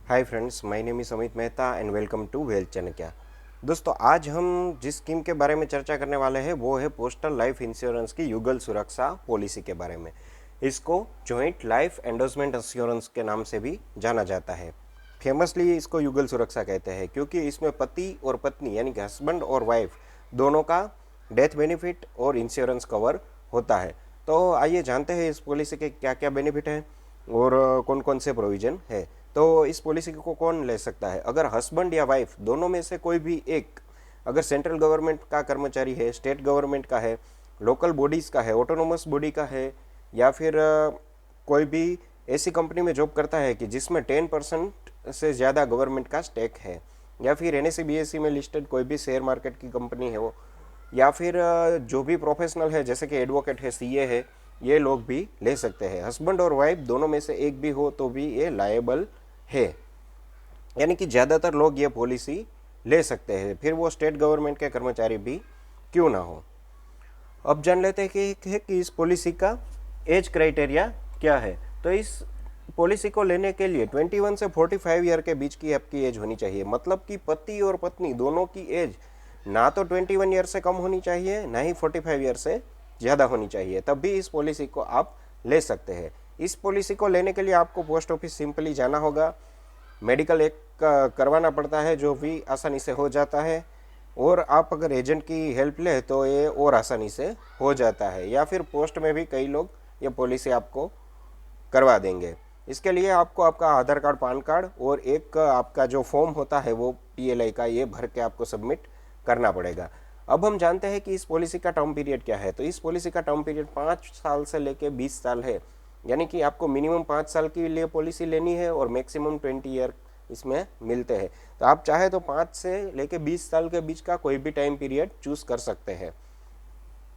Hi friends, my name is Amit Mehta and welcome to Wealth Chanakya. दोस्तों, आज हम जिस स्कीम के बारे में चर्चा करने वाले हैं वो है पोस्टल लाइफ इंश्योरेंस की युगल सुरक्षा पॉलिसी के बारे में। इसको जॉइंट लाइफ एंडोसमेंट इंश्योरेंस के नाम से भी जाना जाता है। फेमसली इसको युगल सुरक्षा कहते हैं क्योंकि इसमें पति और पत्नी यानी कि हस्बैंड और वाइफ दोनों का डेथ बेनिफिट और इंश्योरेंस कवर होता है। तो आइए जानते हैं इस पॉलिसी के क्या क्या बेनिफिट हैं और कौन कौन से प्रोविज़न है। तो इस पॉलिसी को कौन ले सकता है? अगर हस्बैंड या वाइफ दोनों में से कोई भी एक अगर सेंट्रल गवर्नमेंट का कर्मचारी है, स्टेट गवर्नमेंट का है, लोकल बॉडीज़ का है, ऑटोनोमस बॉडी का है, या फिर कोई भी ऐसी कंपनी में जॉब करता है कि जिसमें 10% से ज़्यादा गवर्नमेंट का स्टेक है, या फिर एन BSE में लिस्टेड कोई भी शेयर मार्केट की कंपनी है वो, या फिर जो भी प्रोफेशनल है जैसे कि एडवोकेट है, CA है, ये लोग भी ले सकते हैं। हस्बैंड और वाइफ दोनों में से एक भी हो तो भी ये लायबल है, यानी कि ज़्यादातर लोग ये पॉलिसी ले सकते हैं, फिर वो स्टेट गवर्नमेंट के कर्मचारी भी क्यों ना हो। अब जान लेते हैं कि इस पॉलिसी का एज क्राइटेरिया क्या है। तो इस पॉलिसी को लेने के लिए 21 से 45 ईयर के बीच की आपकी एज होनी चाहिए। मतलब कि पति और पत्नी दोनों की एज ना तो 21 ईयर से कम होनी चाहिए, ना ही 45 ईयर से ज़्यादा होनी चाहिए, तब भी इस पॉलिसी को आप ले सकते हैं। इस पॉलिसी को लेने के लिए आपको पोस्ट ऑफिस सिंपली जाना होगा, मेडिकल एक करवाना पड़ता है जो भी आसानी से हो जाता है, और आप अगर एजेंट की हेल्प ले तो ये और आसानी से हो जाता है, या फिर पोस्ट में भी कई लोग ये पॉलिसी आपको करवा देंगे। इसके लिए आपको आपका आधार कार्ड, पैन कार्ड और एक आपका जो फॉर्म होता है वो PLI का, ये भर के आपको सबमिट करना पड़ेगा। अब हम जानते हैं कि इस पॉलिसी का टर्म पीरियड क्या है। तो इस पॉलिसी का टर्म पीरियड 5 साल से लेके 20 साल है, यानी कि आपको मिनिमम 5 साल के लिए पॉलिसी लेनी है और मैक्सिमम 20 ईयर इसमें मिलते हैं। तो आप चाहे तो 5 से लेके 20 साल के बीच का कोई भी टाइम पीरियड चूज कर सकते हैं,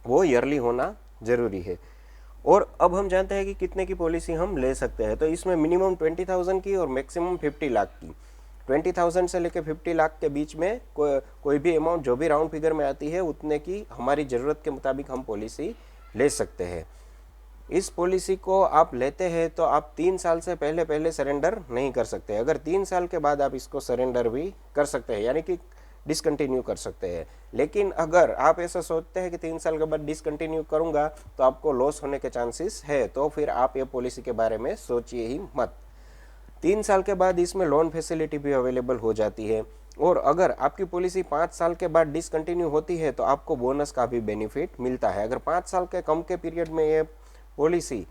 वो ईयरली होना जरूरी है। और अब हम जानते हैं कि कितने की पॉलिसी हम ले सकते हैं। तो इसमें मिनिमम 20,000 की और मैक्सिमम 50 लाख की। 20,000 से लेकर 50 लाख के बीच में कोई भी अमाउंट जो भी राउंड फिगर में आती है उतने की हमारी ज़रूरत के मुताबिक हम पॉलिसी ले सकते हैं। इस पॉलिसी को आप लेते हैं तो आप 3 साल से पहले पहले सरेंडर नहीं कर सकते। अगर 3 साल के बाद आप इसको सरेंडर भी कर सकते हैं, यानी कि डिसकंटिन्यू कर सकते हैं। लेकिन अगर आप ऐसा सोचते हैं कि 3 साल के बाद डिसकंटिन्यू करूंगा तो आपको लॉस होने के चांसेस है, तो फिर आप ये पॉलिसी के बारे में सोचिए ही मत। 3 साल के बाद इसमें लोन फैसिलिटी भी अवेलेबल हो जाती है, और अगर आपकी पॉलिसी 5 साल के बाद डिसकंटिन्यू होती है तो आपको बोनस का भी बेनिफिट मिलता है। अगर 5 साल के कम के पीरियड में ये पॉलिसी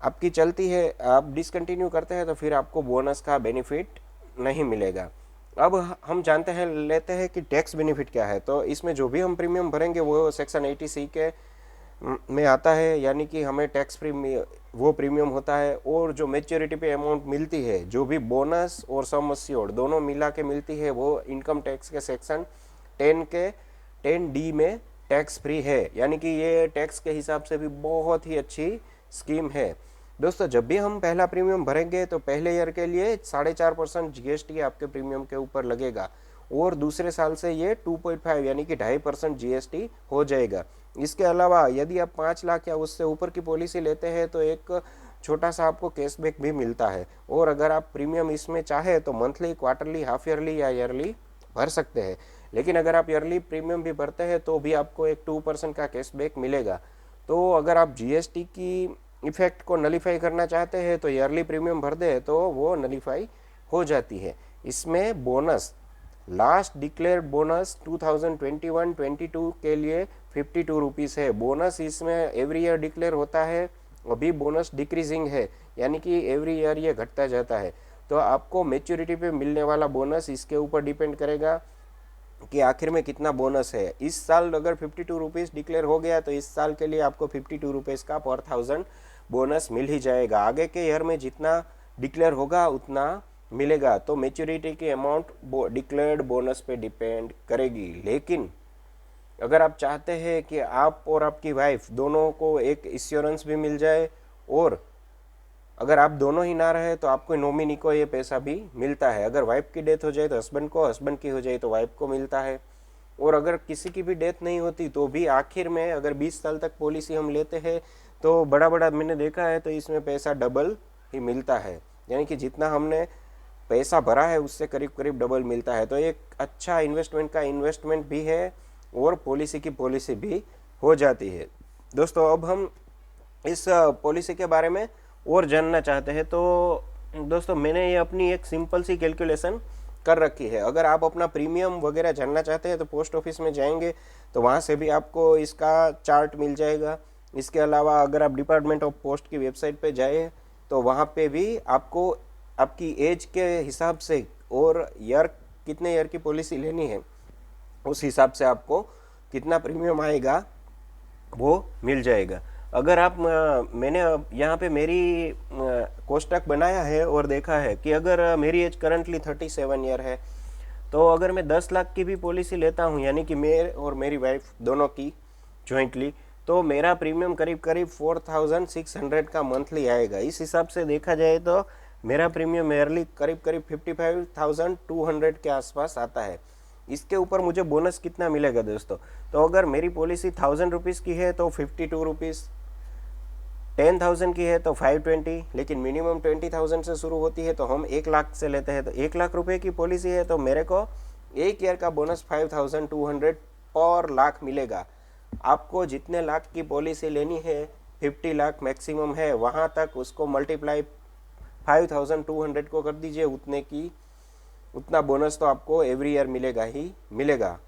आपकी चलती है, आप डिसकंटिन्यू करते हैं, तो फिर आपको बोनस का बेनिफिट नहीं मिलेगा। अब हम जानते हैं, लेते हैं कि टैक्स बेनिफिट क्या है। तो इसमें जो भी हम प्रीमियम भरेंगे वो सेक्शन 80C के में आता है, यानी कि हमें टैक्स फ्री वो प्रीमियम होता है। और जो मेच्योरिटी पे अमाउंट मिलती है, जो भी बोनस और सम अस्योर्ड दोनों मिला के मिलती है, वो इनकम टैक्स के सेक्शन 10D में टैक्स फ्री है, यानी कि ये टैक्स के हिसाब से भी बहुत ही अच्छी स्कीम है। दोस्तों, जब भी हम पहला प्रीमियम भरेंगे तो पहले ईयर के लिए 4.5% GST आपके प्रीमियम के ऊपर लगेगा, और दूसरे साल से ये 2.5 यानी कि 2.5% GST हो जाएगा। इसके अलावा यदि आप 5 लाख या उससे ऊपर की पॉलिसी लेते हैं तो एक छोटा सा आपको कैशबैक भी मिलता है। और अगर आप प्रीमियम इसमें चाहे तो मंथली, क्वार्टरली, हाफ ईयरली या ईयरली भर सकते हैं। लेकिन अगर आप ईयरली प्रीमियम भी भरते हैं तो भी आपको एक 2% का कैशबैक मिलेगा। तो अगर आप GST की इफेक्ट को नलीफाई करना चाहते हैं तो ईयरली प्रीमियम भर दे तो वो नलीफाई हो जाती है। इसमें बोनस, लास्ट डिक्लेयर्ड बोनस 2021-22 के लिए 52 रुपीज़ है। बोनस इसमें एवरी ईयर डिक्लेयर होता है, अभी बोनस डिक्रीजिंग है, यानी कि एवरी ईयर ये घटता जाता है। तो आपको मैच्योरिटी पे मिलने वाला बोनस इसके ऊपर डिपेंड करेगा कि आखिर में कितना बोनस है। इस साल अगर 52 रुपीज़ डिक्लेयर हो गया तो इस साल के लिए आपको 52 रुपीज़ का पर 1000 बोनस मिल ही जाएगा। आगे के ईयर में जितना डिक्लेयर होगा उतना मिलेगा। तो मेच्योरिटी की अमाउंट डिक्लेयर्ड बोनस पे डिपेंड करेगी। लेकिन अगर आप चाहते हैं कि आप और आपकी वाइफ दोनों को एक इंश्योरेंस भी मिल जाए, और अगर आप दोनों ही ना रहे तो आपको नॉमिनी को ये पैसा भी मिलता है। अगर वाइफ की डेथ हो जाए तो हस्बैंड को, हस्बैंड की हो जाए तो वाइफ को मिलता है। और अगर किसी की भी डेथ नहीं होती तो भी आखिर में अगर 20 साल तक पॉलिसी हम लेते हैं तो बड़ा बड़ा मैंने देखा है तो इसमें पैसा डबल ही मिलता है, यानी कि जितना हमने पैसा भरा है उससे करीब करीब डबल मिलता है। तो एक अच्छा इन्वेस्टमेंट का इन्वेस्टमेंट भी है और पॉलिसी की पॉलिसी भी हो जाती है। दोस्तों अब हम इस पॉलिसी के बारे में और जानना चाहते हैं। तो दोस्तों मैंने ये अपनी एक सिंपल सी कैलकुलेशन कर रखी है। अगर आप अपना प्रीमियम वगैरह जानना चाहते हैं तो पोस्ट ऑफिस में जाएंगे तो वहाँ से भी आपको इसका चार्ट मिल जाएगा। इसके अलावा अगर आप डिपार्टमेंट ऑफ पोस्ट की वेबसाइट पे जाए तो वहाँ पे भी आपको आपकी एज के हिसाब से और ईयर कितने ईयर की पॉलिसी लेनी है उस हिसाब से आपको कितना प्रीमियम आएगा वो मिल जाएगा। अगर आप मैंने यहाँ पे मेरी कोष्टक बनाया है और देखा है कि अगर मेरी एज करंटली 37 ईयर है, तो अगर मैं 10 लाख की भी पॉलिसी लेता हूँ यानी कि मेरे और मेरी वाइफ दोनों की जॉइंटली, तो मेरा प्रीमियम करीब करीब 4600 का मंथली आएगा। इस हिसाब से देखा जाए तो मेरा प्रीमियम ईयरली करीब करीब 55,200 के आसपास आता है। इसके ऊपर मुझे बोनस कितना मिलेगा दोस्तों, तो अगर मेरी पॉलिसी 1000 रुपीज़ की है तो 52 रुपीज़, 10,000 की है तो 520, लेकिन मिनिमम 20,000 से शुरू होती है तो हम 1 लाख से लेते हैं। तो 1 लाख रुपए की पॉलिसी है तो मेरे को एक ईयर का बोनस 5200 पर लाख मिलेगा। आपको जितने लाख की पॉलिसी लेनी है 50 लाख मैक्सिमम है, वहाँ तक उसको मल्टीप्लाई 5200 को कर दीजिए, उतना बोनस तो आपको एवरी ईयर मिलेगा ही मिलेगा।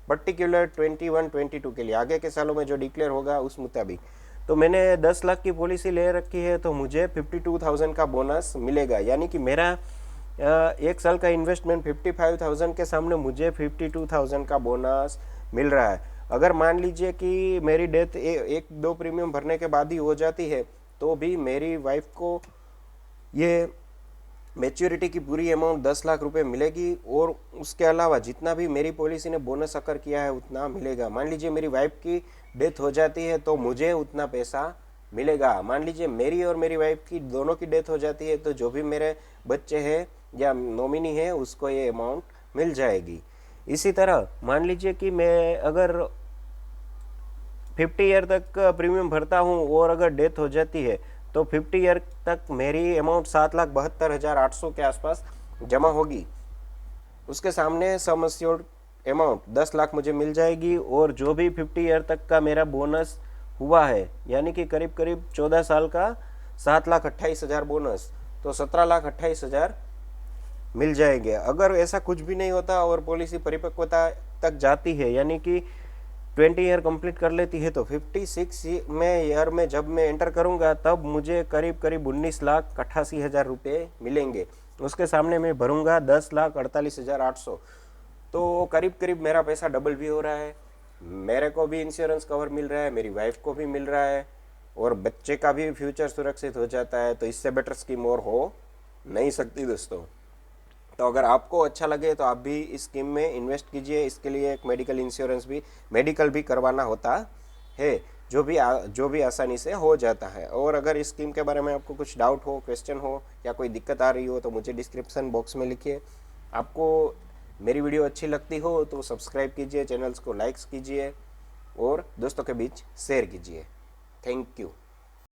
पर्टिकुलर 21-22 के लिए, आगे के सालों में जो डिक्लेयर होगा उस मुताबिक। तो मैंने 10 लाख की पॉलिसी ले रखी है तो मुझे 52,000 का बोनस मिलेगा, यानी कि मेरा एक साल का इन्वेस्टमेंट 55,000 के सामने मुझे 52,000 का बोनस मिल रहा है। अगर मान लीजिए कि मेरी डेथ एक दो प्रीमियम भरने के बाद ही हो जाती है तो भी मेरी वाइफ को ये मैच्योरिटी की पूरी अमाउंट 10 लाख रुपए मिलेगी और उसके अलावा जितना भी मेरी पॉलिसी ने बोनस अकर किया है उतना मिलेगा। मान लीजिए मेरी वाइफ की डेथ हो जाती है तो मुझे उतना पैसा मिलेगा। मान लीजिए मेरी और मेरी वाइफ की दोनों की डेथ हो जाती है तो जो भी मेरे बच्चे हैं या नॉमिनी है उसको ये अमाउंट मिल जाएगी। इसी तरह मान लीजिए कि मैं अगर 50 ईयर तक प्रीमियम भरता हूँ और अगर डेथ हो जाती है तो 50 ईयर तक मेरी अमाउंट 7,72,800 के आसपास जमा होगी। उसके सामने सम अस्योर्ड अमाउंट 10 लाख मुझे मिल जाएगी और जो भी 50 ईयर तक का मेरा बोनस हुआ है यानी कि करीब करीब 14 साल का 7,28,000 बोनस, तो 17,28,000 मिल जाएंगे। अगर ऐसा कुछ भी नहीं होता और पॉलिसी परिपक्वता तक जाती है यानी कि 20 ईयर कंप्लीट कर लेती है तो 56 में ईयर में जब मैं एंटर करूंगा तब मुझे करीब करीब 19,88,000 रुपये मिलेंगे। उसके सामने मैं भरूंगा 10,48,800, तो करीब करीब मेरा पैसा डबल भी हो रहा है। मेरे को भी इंश्योरेंस कवर मिल रहा है, मेरी वाइफ को भी मिल रहा है और बच्चे का भी फ्यूचर सुरक्षित हो जाता है। तो इससे बेटर स्कीम और हो नहीं सकती दोस्तों। तो अगर आपको अच्छा लगे तो आप भी इस स्कीम में इन्वेस्ट कीजिए। इसके लिए एक मेडिकल भी करवाना होता है, जो भी आसानी से हो जाता है। और अगर इस स्कीम के बारे में आपको कुछ डाउट हो, क्वेश्चन हो या कोई दिक्कत आ रही हो तो मुझे डिस्क्रिप्शन बॉक्स में लिखिए। आपको मेरी वीडियो अच्छी लगती हो तो सब्सक्राइब कीजिए, चैनल्स को लाइक्स कीजिए और दोस्तों के बीच शेयर कीजिए। Thank you.